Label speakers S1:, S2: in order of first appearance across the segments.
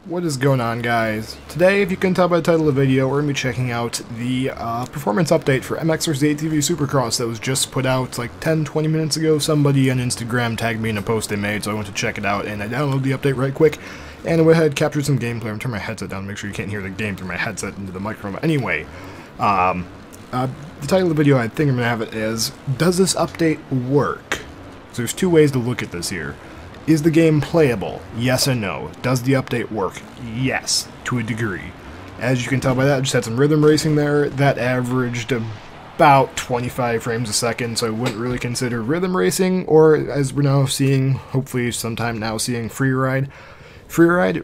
S1: What is going on, guys? Today, if you can tell by the title of the video, we're going to be checking out the performance update for MX vs ATV Supercross that was just put out like 10-20 minutes ago. Somebody on Instagram tagged me in a post they made, so I went to check it out, and I downloaded the update right quick, and I went ahead and captured some gameplay. I'm going to turn my headset down to make sure you can't hear the game through my headset into the microphone. But anyway, the title of the video, I think I'm going to have it as, does this update work? So there's two ways to look at this here. Is the game playable? Yes and no. Does the update work? Yes, to a degree. As you can tell by that, I just had some rhythm racing there. That averaged about 25 frames a second, so I wouldn't really consider rhythm racing, or as we're now seeing, hopefully sometime now seeing freeride,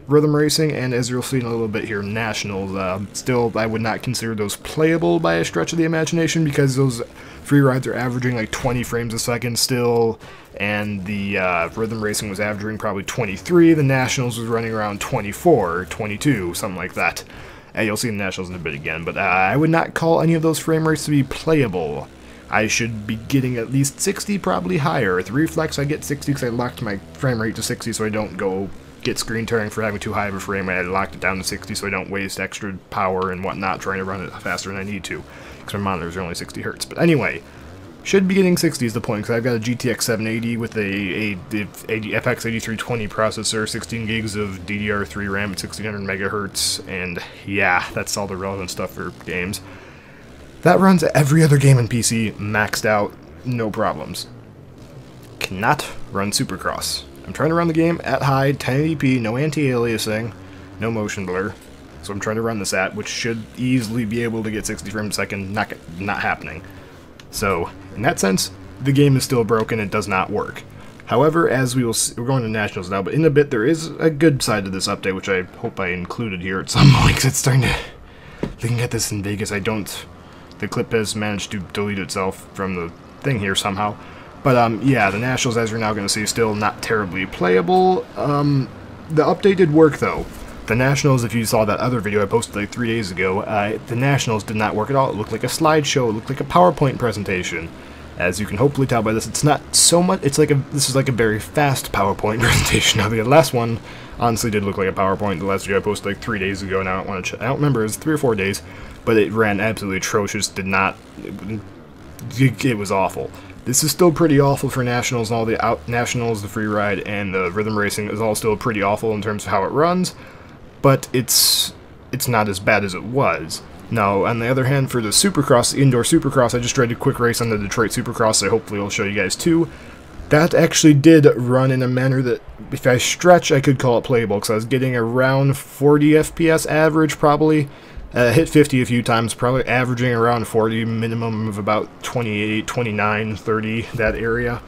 S1: rhythm racing, and as you'll see in a little bit here, nationals. Still, I would not consider those playable by a stretch of the imagination, because those free rides are averaging like 20 frames a second still, and the rhythm racing was averaging probably 23. The nationals was running around 24, 22, something like that. And you'll see the nationals in a bit again, but I would not call any of those frame rates to be playable. I should be getting at least 60, probably higher. With Reflex, I get 60 because I locked my frame rate to 60 so I don't go get screen tearing for having too high of a frame rate. I locked it down to 60 so I don't waste extra power and whatnot trying to run it faster than I need to, because my monitors are only 60 Hz. But anyway, should be getting 60 is the point, because I've got a GTX 780 with a FX 8320 processor, 16 gigs of DDR3 RAM at 1600 megahertz, and yeah, that's all the relevant stuff for games. That runs every other game in PC maxed out, no problems. Cannot run Supercross. I'm trying to run the game at high, 1080p, no anti-aliasing, no motion blur. So I'm trying to run this at, which should easily be able to get 60 frames a second, not happening. So, in that sense, the game is still broken, it does not work. However, as we will see, we're going to Nationals now, but in a bit there is a good side to this update, which I hope I included here at some point, because it's starting to... Looking at this in Vegas, the clip has managed to delete itself from the thing here somehow. But, yeah, the Nationals, as you're now going to see, still not terribly playable. The update did work, though. The Nationals, if you saw that other video I posted like 3 days ago, the Nationals did not work at all. It looked like a slideshow. It looked like a PowerPoint presentation. As you can hopefully tell by this, it's not so much. This is like a very fast PowerPoint presentation. Now, the last one honestly did look like a PowerPoint. The last video I posted like 3 days ago, and I don't remember. It was 3 or 4 days, but it ran absolutely atrocious. It was awful. This is still pretty awful for Nationals, and all the Nationals, the free ride, and the rhythm racing is all still pretty awful in terms of how it runs. But it's not as bad as it was. Now, on the other hand, for the Supercross, the indoor Supercross, I just tried a quick race on the Detroit Supercross, so hopefully I'll show you guys too. That actually did run in a manner that, if I stretch, I could call it playable, because I was getting around 40 FPS average, probably. Hit 50 a few times, probably averaging around 40, minimum of about 28, 29, 30, that area.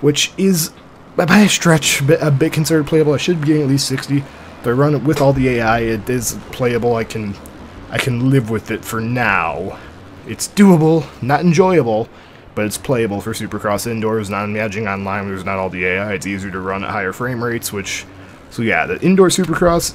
S1: Which is, by a stretch, a bit considered playable. I should be getting at least 60. If I run it with all the AI, it is playable. I can live with it for now. It's doable, not enjoyable, but it's playable for Supercross indoors. Not imagining online, there's not all the AI. It's easier to run at higher frame rates, which... So yeah, the indoor Supercross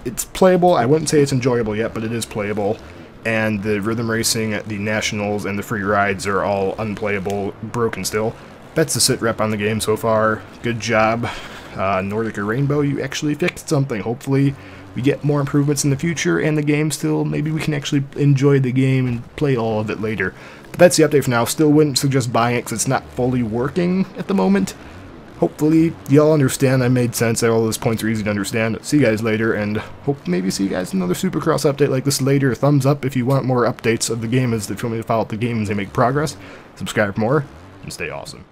S1: it's playable. I wouldn't say it's enjoyable yet, but it is playable. And the rhythm racing, the Nationals, and the free rides are all unplayable, broken still. That's the sit rep on the game so far. Good job. Nordica Rainbow, you actually fixed something. Hopefully we get more improvements in the future, and the game still, maybe we can actually enjoy the game and play all of it later. But that's the update for now. Still wouldn't suggest buying it because it's not fully working at the moment. Hopefully y'all understand, I made sense, all those points are easy to understand. See you guys later, and hope maybe see you guys in another Supercross update like this later. Thumbs up if you want more updates of the game, if you want me to follow up the game as they make progress. Subscribe for more, and stay awesome.